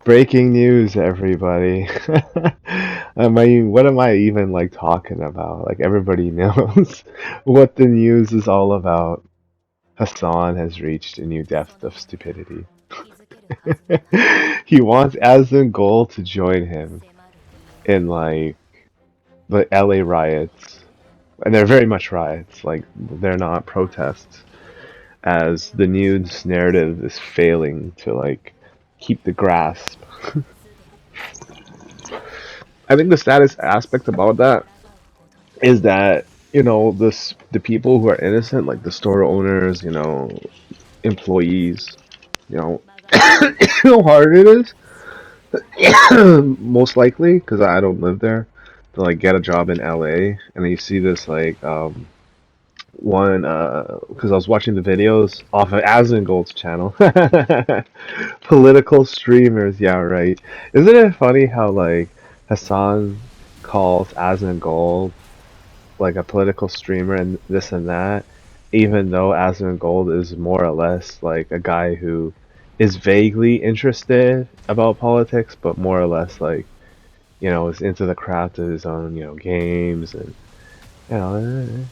Breaking news, everybody. I mean, what am I even like talking about? Like everybody knows what the news is all about. Hassan has reached a new depth of stupidity. He wants Azen Gold to join him in like the LA riots. And they're very much riots, like they're not protests, as the news narrative is failing to like keep the grasp. I think the saddest aspect about that is that the people who are innocent, like the store owners, employees, you know, you know how hard it is. Most likely, because I don't live there, to like get a job in LA, and then you see this like one because I was watching the videos off of Azen Gold's channel. Political streamers, yeah, right. Isn't it funny how like Hassan calls Azen Gold like a political streamer and this and that, even though Asen Gold is more or less like a guy who is vaguely interested about politics, but more or less like, is into the craft of his own, games and you know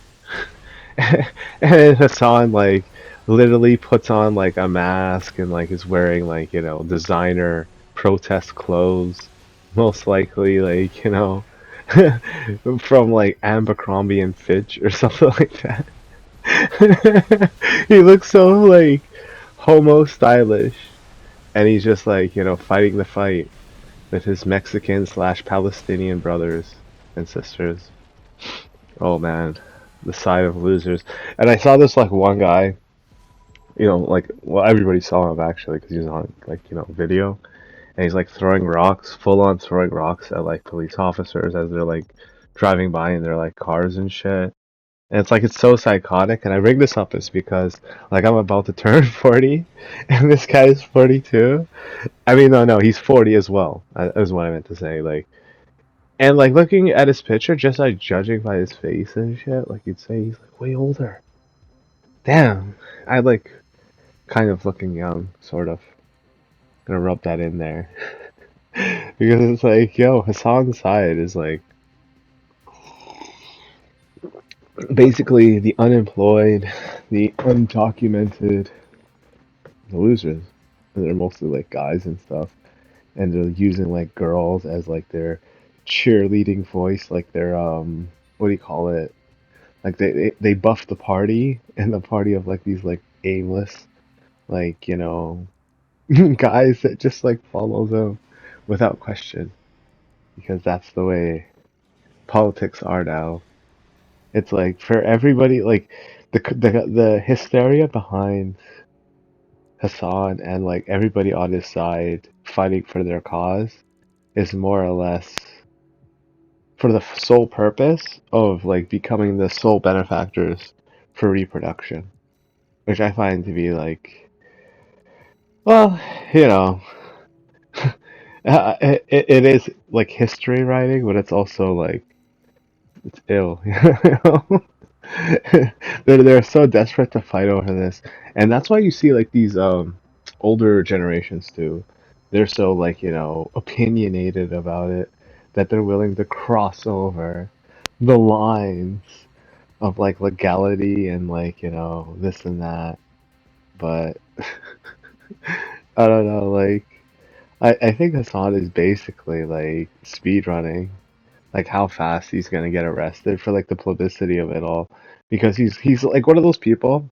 and Hassan like literally puts on like a mask and like is wearing like, designer protest clothes, most likely like, from like Abercrombie and Fitch or something like that. He looks so like homo stylish, and he's just like fighting the fight with his Mexican slash Palestinian brothers and sisters. Oh man, the side of losers. And I saw this like one guy, like well everybody saw him actually because he was on like video, and he's like throwing rocks, full on throwing rocks at like police officers as they're like driving by in their like cars and shit. And it's so psychotic. And I bring this up is because like I'm about to turn 40, and this guy is 42. I mean, no, he's 40 as well. Is what I meant to say. Like, and like looking at his picture, just like judging by his face and shit, like you'd say he's like way older. Damn, I like kind of looking young, sort of. Gonna rub that in there because it's like, yo, Hassan's side is like basically the unemployed, the undocumented, the losers. And they're mostly like guys and stuff, and they're using like girls as like their cheerleading voice, like their what do you call it? Like they buff the party, and the party of like these like aimless, like guys that just like follow them without question, because that's the way politics are now. It's like for everybody, like the hysteria behind Hassan and like everybody on his side fighting for their cause is more or less for the sole purpose of like becoming the sole benefactors for reproduction, which I find to be like, well, you know, it is like history writing, but it's also like it's ill. You know? They're so desperate to fight over this, and that's why you see like these older generations too. They're so like opinionated about it that they're willing to cross over the lines of like legality and like this and that. But I don't know, like I think Hassan is basically like speed running, like how fast he's gonna get arrested for like the publicity of it all, because he's like one of those people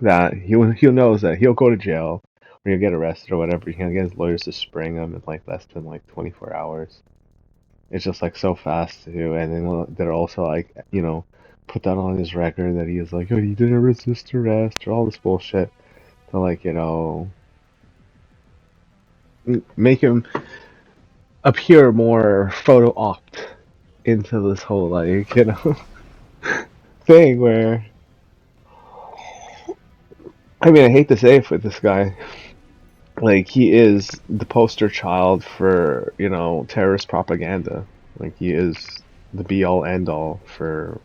that he knows that he'll go to jail or he'll get arrested or whatever. He can get his lawyers to spring him in like less than like 24 hours. It's just like so fast too, and then they're also like put that on his record that he is like, oh, he didn't resist arrest or all this bullshit to like make him appear more photo opt into this whole like thing where I mean I hate to say it for this guy, like he is the poster child for terrorist propaganda. Like he is the be all end all for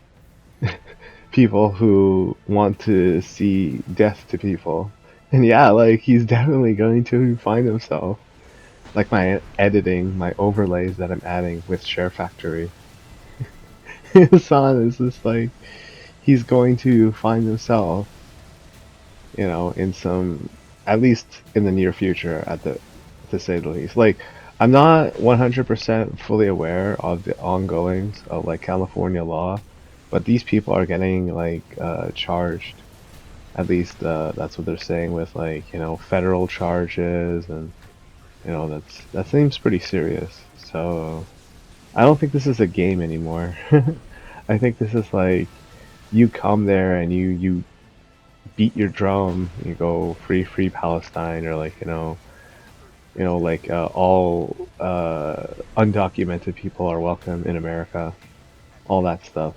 people who want to see death to people. And yeah, like he's definitely going to find himself Like my editing, my overlays that I'm adding with Sharefactory. Hasan is just like he's going to find himself, in some, at least in the near future, to say the least. Like, I'm not 100% fully aware of the ongoings of like California law, but these people are getting like charged. At least that's what they're saying with like federal charges, and that seems pretty serious. So I don't think this is a game anymore. I think this is like you come there and you beat your drum, you go free Palestine, or like like all undocumented people are welcome in America, all that stuff.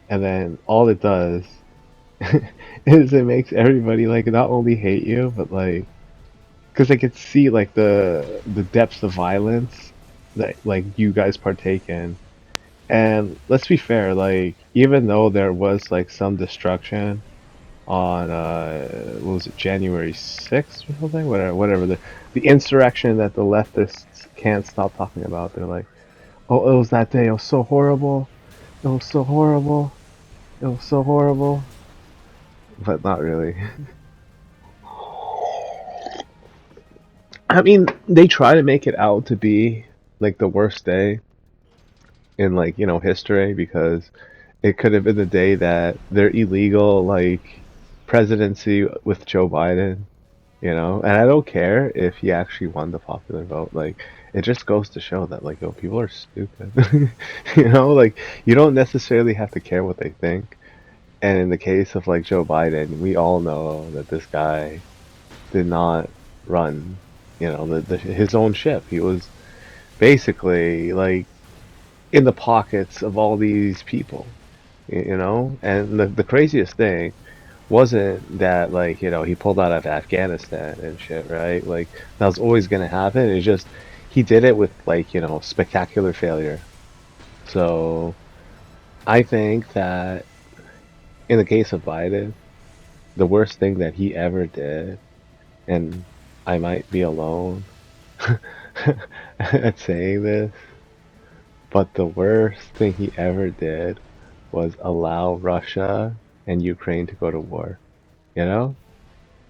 And then all it does is it makes everybody like not only hate you, but like because they could see like the depths of violence that like you guys partake in. And let's be fair, like even though there was like some destruction on what was it, January 6th or something, whatever the insurrection that the leftists can't stop talking about. They're like, oh, it was that day, it was so horrible, it was so horrible, it was so horrible, but not really. I mean, they try to make it out to be like the worst day in like history, because it could have been the day that their illegal like presidency with Joe Biden. And I don't care if he actually won the popular vote. Like, it just goes to show that, like, people are stupid. Like, you don't necessarily have to care what they think. And in the case of, like, Joe Biden, we all know that this guy did not run, his own ship. He was basically, like, in the pockets of all these people, And the craziest thing wasn't that like he pulled out of Afghanistan and shit, right? Like that was always gonna happen. It's just he did it with like spectacular failure. So I think that in the case of Biden, the worst thing that he ever did, and I might be alone at saying this, but the worst thing he ever did was allow Russia and Ukraine to go to war. You know?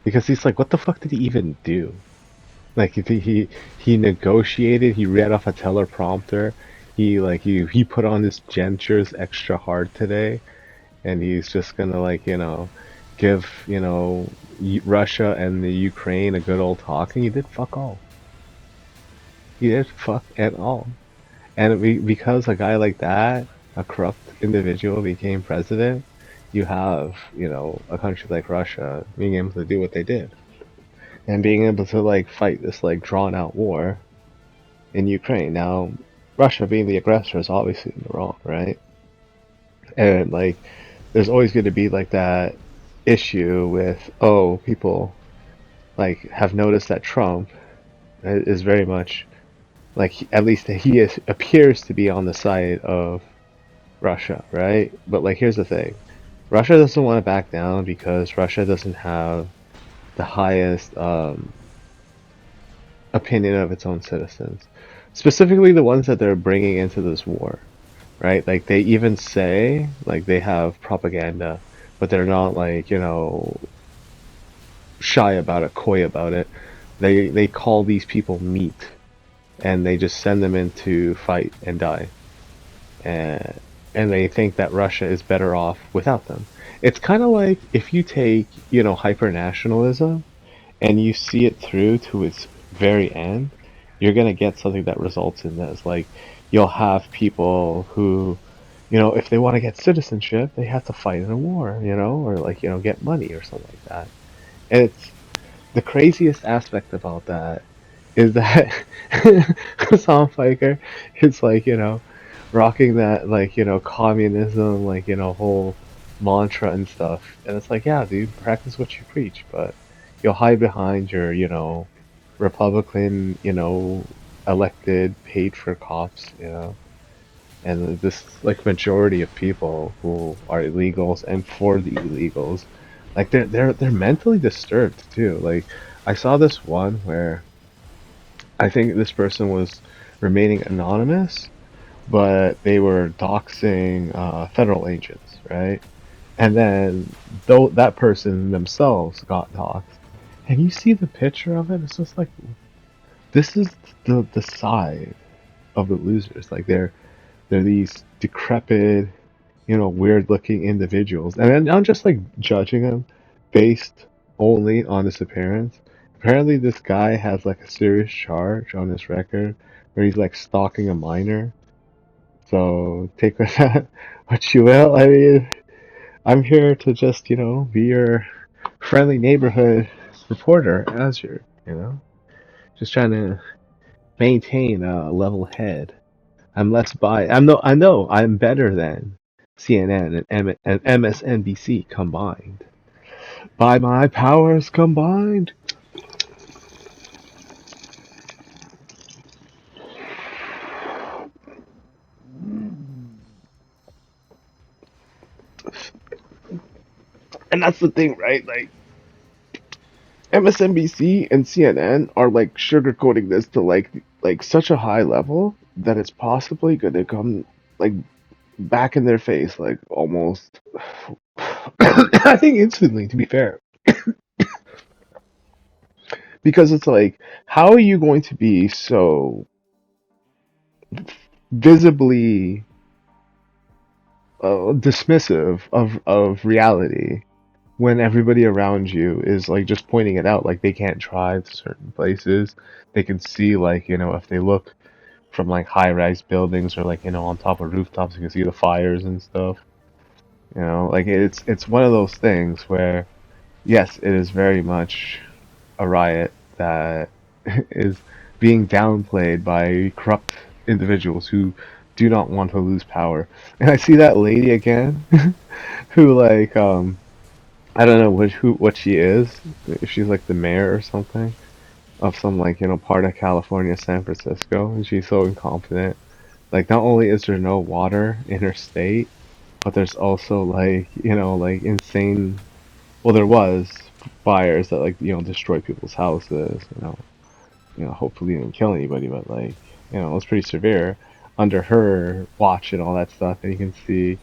Because he's like, what the fuck did he even do? Like he negotiated. He read off a teleprompter. He put on his gentures extra hard today, and he's just gonna like give Russia and the Ukraine a good old talk. And he did fuck all. He did fuck at all. And because a guy like that, a corrupt individual, became president, you have a country like Russia being able to do what they did, and being able to like fight this like drawn out war in Ukraine. Now, Russia being the aggressor is obviously in the wrong, right? And like, there's always going to be like that issue with people like have noticed that Trump is very much like at least appears to be on the side of Russia, right? But like, here's the thing: Russia doesn't want to back down because Russia doesn't have the highest opinion of its own citizens, specifically the ones that they're bringing into this war, right? Like they even say like they have propaganda, but they're not like shy about it, coy about it. They call these people meat, and they just send them in to fight and die, and they think that Russia is better off without them. It's kind of like if you take hyper nationalism and you see it through to its very end, you're gonna get something that results in this. Like, you'll have people who, if they want to get citizenship, they have to fight in a war, or like, get money or something like that. And it's the craziest aspect about that is that Hassan Piker is like, rocking that like, communism, like, whole mantra and stuff. And it's like, yeah, dude, practice what you preach, but you'll hide behind your, Republican, elected, paid for cops, and this like majority of people who are illegals and for the illegals, like they're mentally disturbed too. Like I saw this one where I think this person was remaining anonymous, but they were doxing federal agents, right? And then though that person themselves got doxxed, and you see the picture of it, it's just like this is the side of the losers. Like they're these decrepit, weird looking individuals. And I'm just like judging them based only on his appearance. Apparently, this guy has like a serious charge on his record where he's like stalking a minor. So take with that what you will. I mean, I'm here to just, be your friendly neighborhood reporter, as just trying to maintain a level head. I'm less biased. I know I'm better than CNN and MSNBC combined. By my powers combined. And that's the thing, right? Like MSNBC and CNN are like sugarcoating this to like such a high level that it's possibly going to come like back in their face like almost I think instantly, to be fair. Because it's like, how are you going to be so visibly dismissive of reality when everybody around you is like just pointing it out? Like they can't drive to certain places. They can see, like, if they look from like high-rise buildings or like, on top of rooftops, you can see the fires and stuff. Like it's one of those things where yes, it is very much a riot that is being downplayed by corrupt individuals who do not want to lose power. And I see that lady again, who like I don't know what she is. If she's like the mayor or something of some like part of California, San Francisco, and she's so incompetent. Like not only is there no water in her state, but there's also like like insane. Well, there was fires that like destroy people's houses. Hopefully didn't kill anybody, but like, it was pretty severe under her watch and all that stuff. And you can see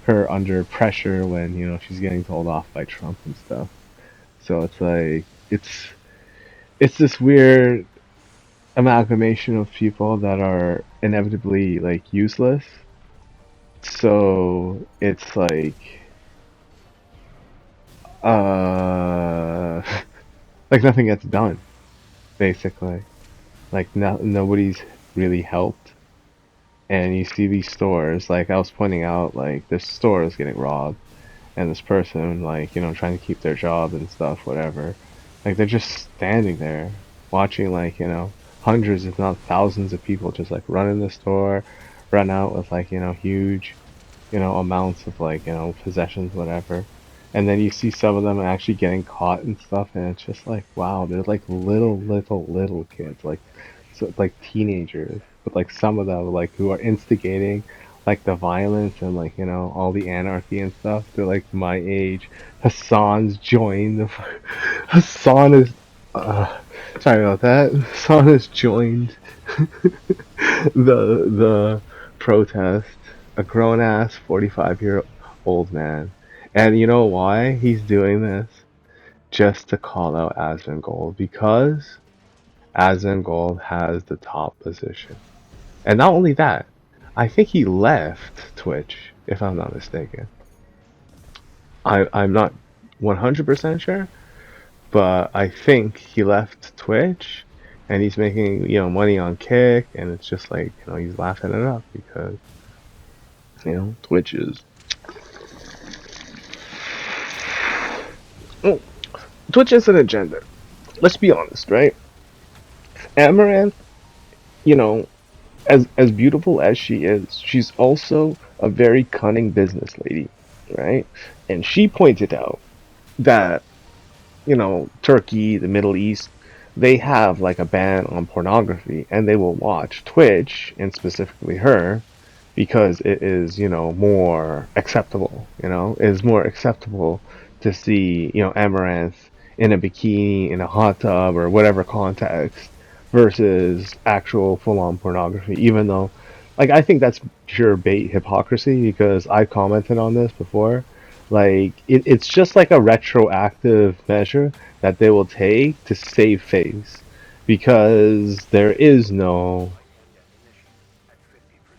her under pressure when, she's getting told off by Trump and stuff. So it's like, it's this weird amalgamation of people that are inevitably like useless. So it's uh, like nothing gets done, basically. Like nobody's really helped. And you see these stores, like I was pointing out, like this store is getting robbed, and this person, like, trying to keep their job and stuff, whatever. Like they're just standing there, watching, like, hundreds, if not thousands of people just like run in the store, run out with like, huge, amounts of like, possessions, whatever. And then you see some of them actually getting caught and stuff, and it's just like, wow, they're like little kids, like, so like teenagers, but like some of them like who are instigating like the violence and like all the anarchy and stuff. They're like my age. Hassan's joined. Hassan is. Sorry about that. Hassan has joined the protest. A grown ass 45-year-old man, and you know why he's doing this? Just to call out Azen Gold, because Azen Gold has the top position. And not only that, I think he left Twitch, if I'm not mistaken. I'm not 100% sure, but I think he left Twitch and he's making, money on Kick, and it's just like, he's laughing it up because, Twitch is. Oh, Twitch is an agenda. Let's be honest, right? Amaranth, you know, as beautiful as she is, she's also a very cunning business lady, right? And she pointed out that, Turkey, the Middle East, they have like a ban on pornography, and they will watch Twitch, and specifically her, because it is, more acceptable. It is more acceptable to see, Amaranth in a bikini in a hot tub or whatever context versus actual full-on pornography. Even though, like, I think that's pure bait hypocrisy because I commented on this before. Like, it's just like a retroactive measure that they will take to save face because there is no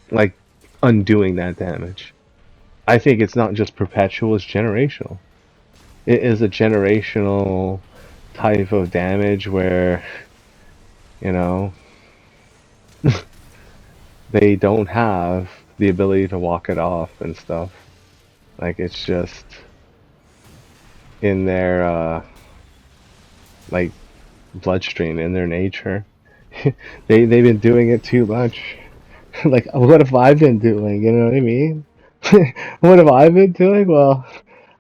like undoing that damage. I think it's not just perpetual; it's generational. It is a generational type of damage where you know they don't have the ability to walk it off and stuff. Like it's just in their like bloodstream, in their nature. They've been doing it too much. Like what have I been doing? You know what I mean? What have I been doing? Well,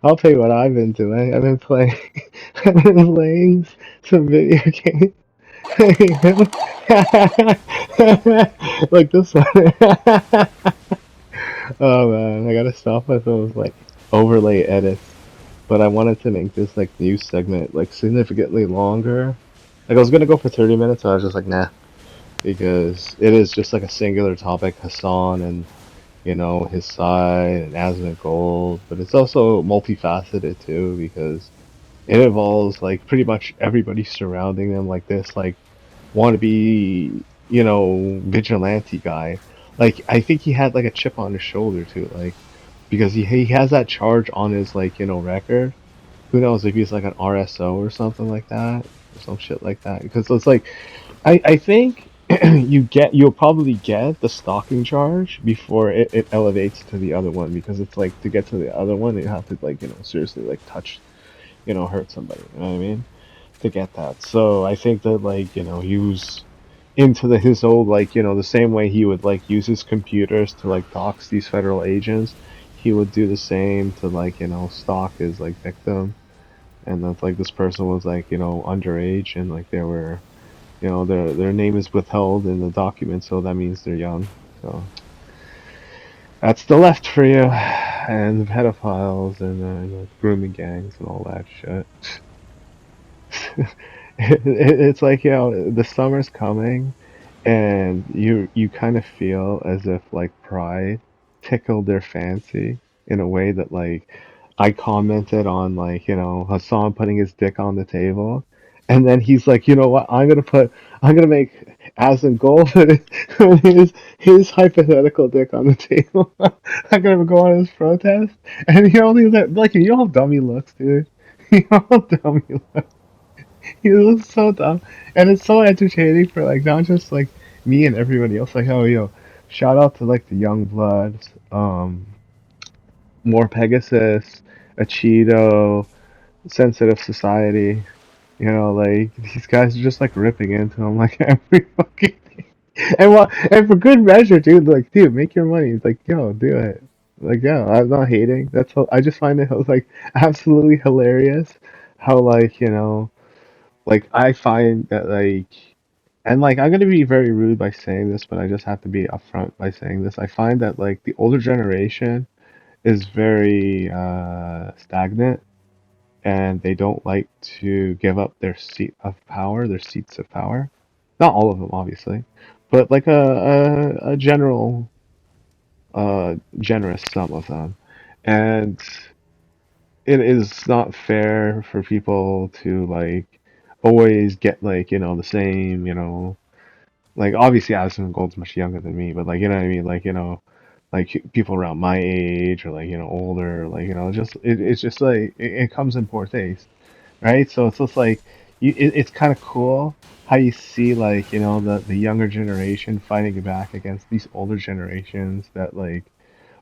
I'll tell you what I've been doing. I've been playing. I've been playing some video games. Like this one. Oh man, I gotta stop with those like overlay edits. But I wanted to make this like news segment like significantly longer. Like I was gonna go for 30 minutes, but I was just like nah, because it is just like a singular topic, Hasan and his side and Azen Gold. But it's also multifaceted too because it involves like pretty much everybody surrounding them like this, like want to be, vigilante guy. Like I think he had like a chip on his shoulder too, like because he has that charge on his like record. Who knows if he's like an RSO or something like that, or some shit like that. Because it's like I think you'll probably get the stalking charge before it elevates to the other one because it's like to get to the other one you have to like seriously like touch hurt somebody. You know what I mean? To get that. So I think that like use into his old like the same way he would like use his computers to like dox these federal agents, he would do the same to like stalk his like victim, and that's like this person was like underage and like they were their name is withheld in the document, so that means they're young. So that's the left for you, and the pedophiles and the grooming gangs and all that shit. It's like the summer's coming and you kind of feel as if like pride tickled their fancy in a way that like I commented on like Hassan putting his dick on the table, and then he's like, you know what, I'm gonna make Asen Gold put his hypothetical dick on the table. I'm gonna go on his protest, and like you all dummy looks, dude. You all dummy looks. He looks so dumb, and it's so entertaining for like not just like me and everybody else. Like, oh shout out to like the young bloods, more Pegasus, a Cheeto, sensitive society. Like these guys are just like ripping into him like every fucking thing. And for good measure, dude. Like, dude, make your money. It's like, yo, do it. Like, yeah, I'm not hating. I just find it like absolutely hilarious how like like I find that like and like I'm gonna be very rude by saying this, but I just have to be upfront by saying this. I find that like the older generation is very stagnant and they don't like to give up their their seats of power. Not all of them, obviously, but like a general generous sum of them. And it is not fair for people to like always get like the same like obviously Asen Gold's much younger than me, but like what I mean, like like people around my age or like older, like just it's just like it comes in poor taste, right? So it's just like it's kind of cool how you see like the younger generation fighting back against these older generations that like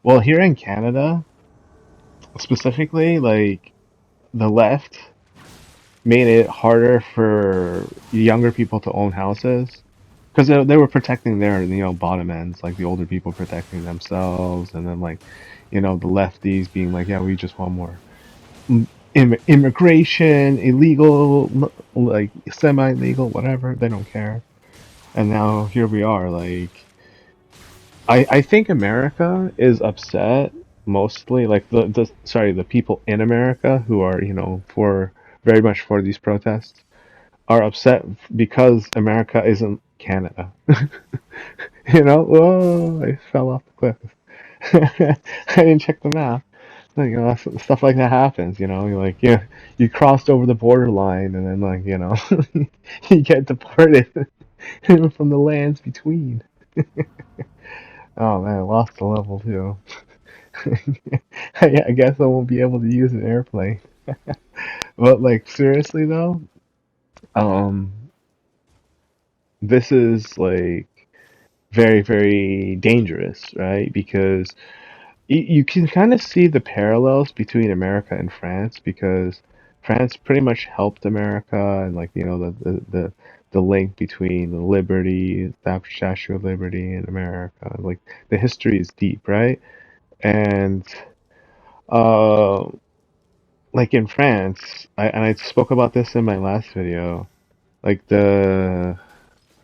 well here in Canada specifically like the left made it harder for younger people to own houses because they were protecting their bottom ends, like the older people protecting themselves, and then like the lefties being like, yeah, we just want more immigration, illegal, like semi-legal, whatever. They don't care. And now here we are. Like I think America is upset mostly, like the people in America who are for very much for these protests are upset because America isn't Canada. You know, oh, I fell off the cliff. I didn't check the map. Like, you know, stuff like that happens. You know, you're like, yeah, you crossed over the borderline, and then like, you know, you get deported from the lands between. Oh man, I lost the level too. I guess I won't be able to use an airplane. But like seriously though, um, this is like very very dangerous, right? Because you can kind of see the parallels between America and France because France pretty much helped America and like you know the link between the liberty, the Statue of Liberty in America. Like the history is deep, right? And uh, like in France, and I spoke about this in my last video, like the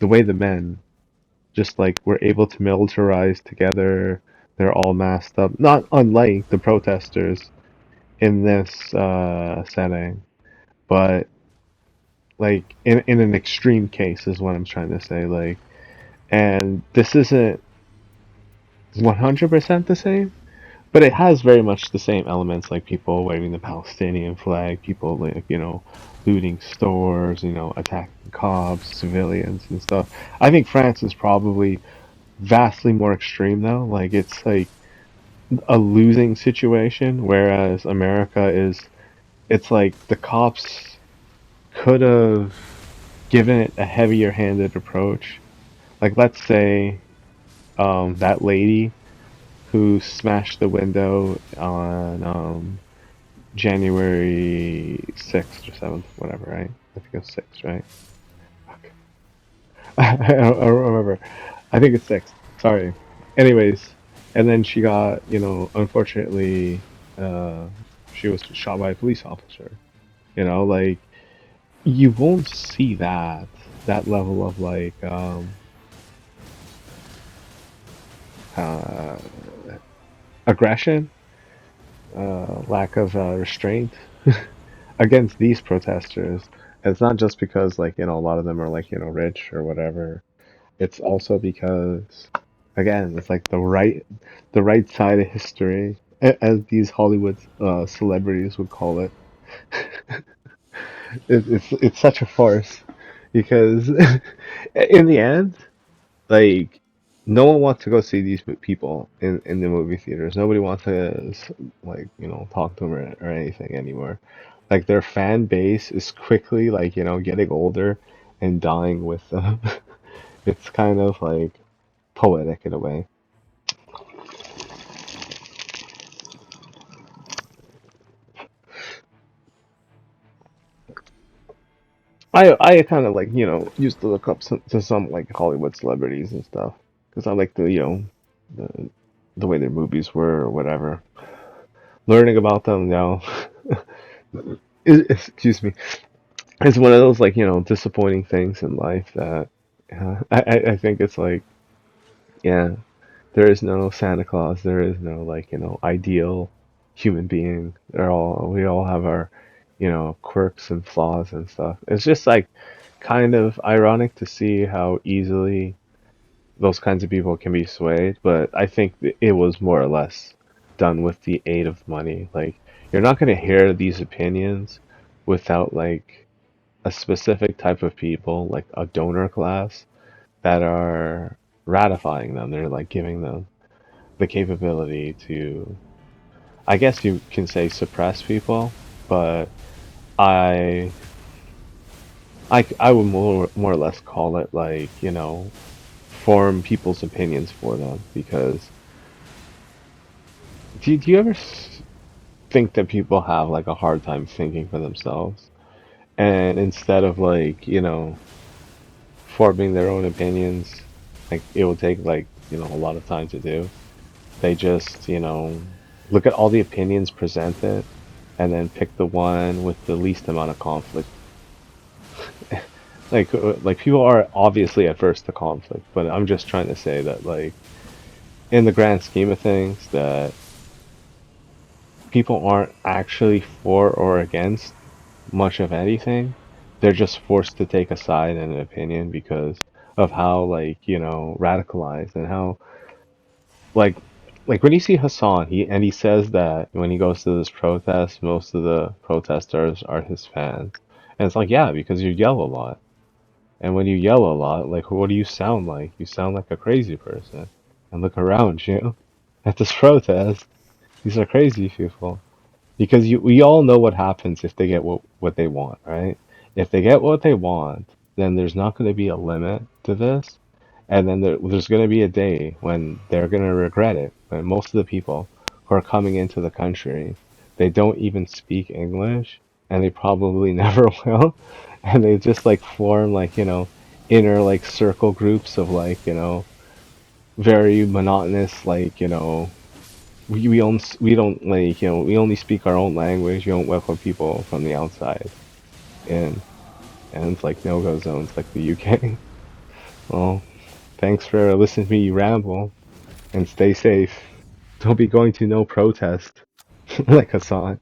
way the men just like were able to militarize together. They're all masked up, not unlike the protesters in this setting, but like in an extreme case is what I'm trying to say. Like, and this isn't 100% the same, but it has very much the same elements, like people waving the Palestinian flag, people like you know looting stores, you know attacking cops, civilians and stuff. I think France is probably vastly more extreme though. Like it's like a losing situation, whereas America is it's like the cops could have given it a heavier handed approach. Like let's say that lady who smashed the window on January 6th or 7th, whatever, right? I think it's 6th, right? Fuck. I don't remember. I think it's 6th. Sorry. Anyways, and then she got, you know, unfortunately, uh, she was shot by a police officer. You know, like you won't see that level of like uh, aggression, lack of restraint against these protesters. And it's not just because like you know a lot of them are like you know rich or whatever. It's also because again it's like the right side of history, as these Hollywood celebrities would call it. It's such a farce because in the end, like no one wants to go see these people in the movie theaters. Nobody wants to like you know talk to them or anything anymore. Like their fan base is quickly like you know getting older and dying with them. It's kind of like poetic in a way. I kind of like you know used to look up to some like Hollywood celebrities and stuff because I like the you know the way their movies were or whatever. Learning about them now, excuse me, is one of those like you know disappointing things in life that I think it's like yeah, there is no Santa Claus, there is no like you know ideal human being. We all have our you know quirks and flaws and stuff. It's just like kind of ironic to see how easily those kinds of people can be swayed, but I think it was more or less done with the aid of money. Like, you're not going to hear these opinions without like a specific type of people, like a donor class, that are ratifying them. They're like giving them the capability to, I guess you can say, suppress people, but I, I would more or less call it like, you know, form people's opinions for them because do you ever think that people have like a hard time thinking for themselves? And instead of like, you know, forming their own opinions, like it will take like, you know, a lot of time to do. They just, you know, look at all the opinions presented and then pick the one with the least amount of conflict. Like people are obviously adverse to conflict, but I'm just trying to say that like in the grand scheme of things that people aren't actually for or against much of anything. They're just forced to take a side and an opinion because of how like, radicalized and how like when you see Hassan, he says that when he goes to this protest, most of the protesters are his fans. And it's like, yeah, because you yell a lot. And when you yell a lot, like what do you sound like? You sound like a crazy person. And look around you at this protest. These are crazy people. Because we all know what happens if they get what they want, right? If they get what they want, then there's not going to be a limit to this, and then there's going to be a day when they're going to regret it. When most of the people who are coming into the country, they don't even speak English, and they probably never will, and they just like form like inner like circle groups of like very monotonous like we don't like we only speak our own language. We don't welcome people from the outside in, and it's like no go zones like the UK. Well, thanks for listening to me ramble, and stay safe. Don't be going to no protest like Hassan.